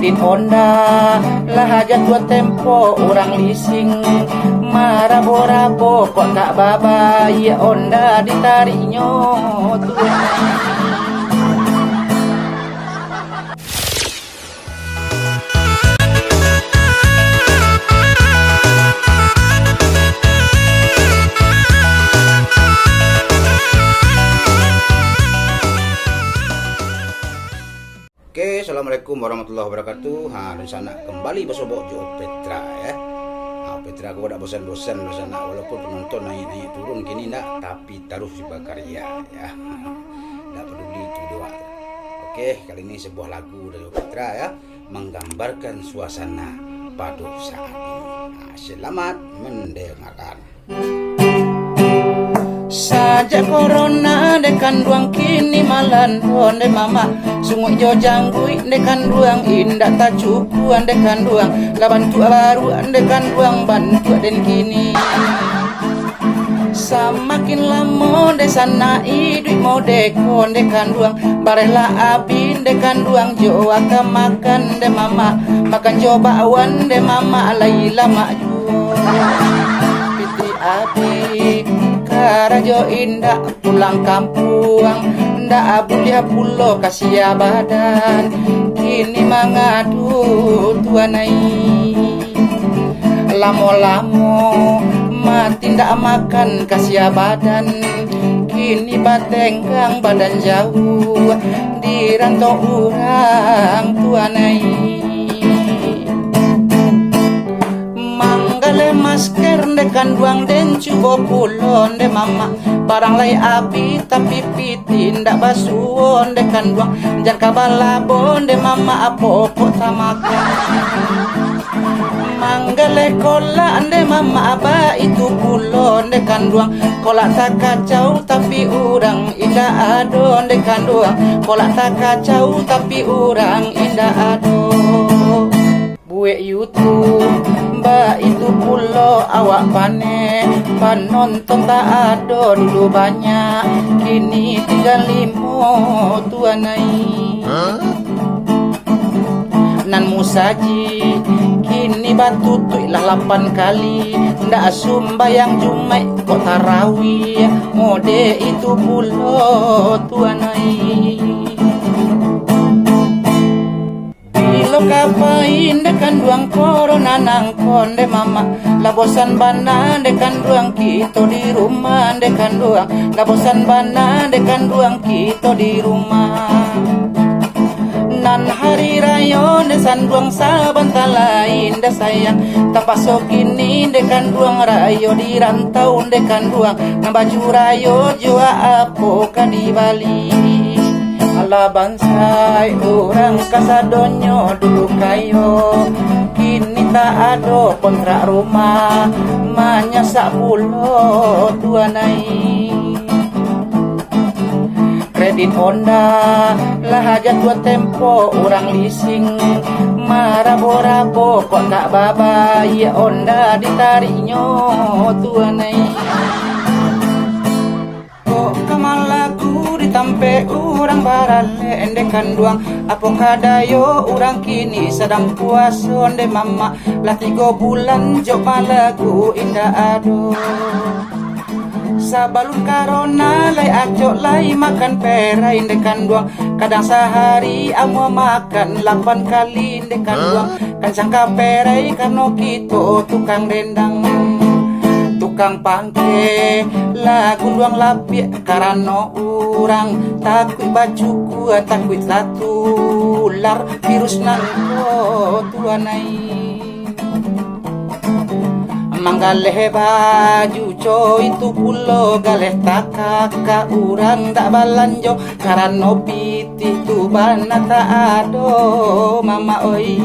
kredit Honda lah hajat dua tempo orang leasing marabo-rabo kok tak baba ya Honda ditariknya tuh. Oke, assalamualaikum warahmatullahi wabarakatuh. Dan sana kembali bersama Jo Petra ya. Petra aku udah bosan-bosan sana walaupun penonton naik turun kini nak, tapi terus berkarya ya. Tidak peduli itu doa. Oke, kali ini sebuah lagu dari Petra ya, menggambarkan suasana pada saat ini. Selamat mendengarkan. Saja corona dekan duang kini malan onde mama sungguh jo janggui dekan duang indak tak cukup dekan duang la bantu baru dekan duang bantu den kini samakin lama de sana idui mau dekon dekan duang barela abin dekan duang jo akan makan de mama makan jo bakwan de mama laila maju piti abi Karajo indah pulang kampung ndak abulia pulo kasih badan kini mangadu tuanai lamo-lamo mati ndak makan kasih badan kini batenggang badan jauh di rantau orang tuanai masker dekan duang den cubo pulon de mama barang lay api tapi piti ndak basuon dekan duang jangka balabon de mama apopo tamakan manggale kola de mama aba itu pulon dekan duang kola tak kacau tapi urang indah adon dekan duang kola tak kacau tapi urang indah adon buek YouTube Mbak itu pulo awak pane panonton tak ada dulu banyak kini tinggal 5 tuanai nan musaji kini batu tuilah 8 kali ndak sumbayang Jumat kok tarawih mode itu pulo tuanai lo kapain dekan duang corona nang konde mama la bosan bana dekan duang kita di rumah dekan duang la bosan bana dekan duang kita di rumah nan hari raya desan duang sabantal lain dah sayang tapasok ini dekan duang rayo di rantau dekan duang na baju rayo jua apo kan di Bali ala bansai orang kasadonyo dulu kayo kini tak ada kontrak rumah manyasak pulo tuanai kredit Honda lah hajat dua tempo orang leasing marabo-rabo kok tak baba ya Honda ditariknya tuanai kok kamalaku ditampe orang barale endekan duang apokadayo orang kini sedang puasa onde mama lah 3 bulan coba lagu indah ado sabalun corona lay acok lay makan pera indekan duang kadang sehari amo makan 8 kali indekan duang kan sangka perai karena kita tukang dendang tukang pangke lagu duang lapik karena orang takut bajuku takut satu ular virus nangko tuanai manggaleh baju co itu pulo galeh takaka orang tak balanjo karena piti tu bana tak ado mama oi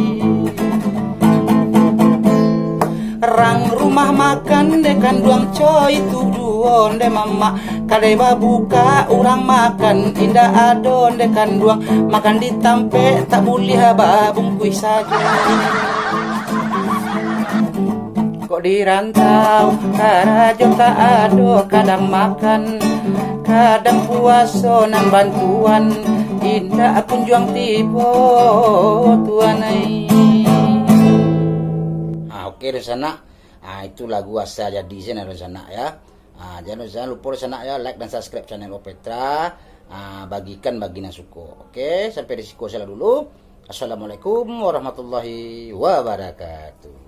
rang rumah makan dekan duang coy itu duon de mama kadeba buka orang makan indah adon dekan duang makan ditampe tak boleh haba bungkui saja kok dirantau karajo tak ado kadang makan kadang puaso nang bantuan indah kunjuang tibo tuanai. Oke Rosana. Itu lagu asal jadi sana Rosana ya. Jangan lupa Rosana ya, like dan subscribe channel Opetra. Bagikan bagi yang suka. Oke, sampai risiko saya dulu. Assalamualaikum warahmatullahi wabarakatuh.